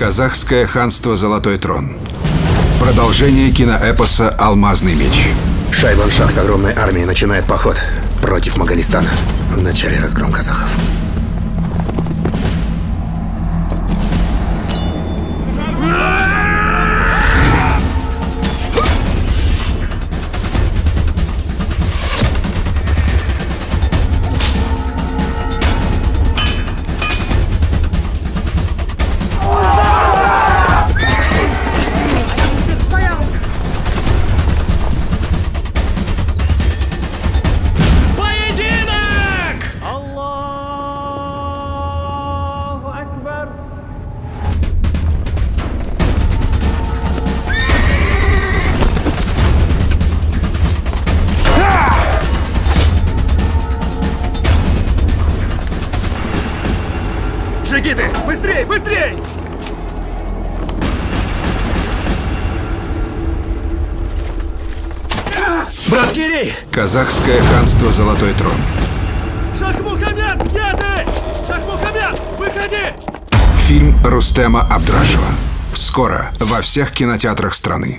Казахское ханство «Золотой трон». Продолжение киноэпоса «Алмазный меч». Шайбан-Шах с огромной армией начинает поход против Моголистана. В начале разгром казахов. Джигиты! Быстрей! Быстрей! Брат Кирей! Казахское ханство «Золотой трон». Шахмухамед, где ты? Шахмухамед, выходи! Фильм Рустема Абдрашева. Скоро во всех кинотеатрах страны.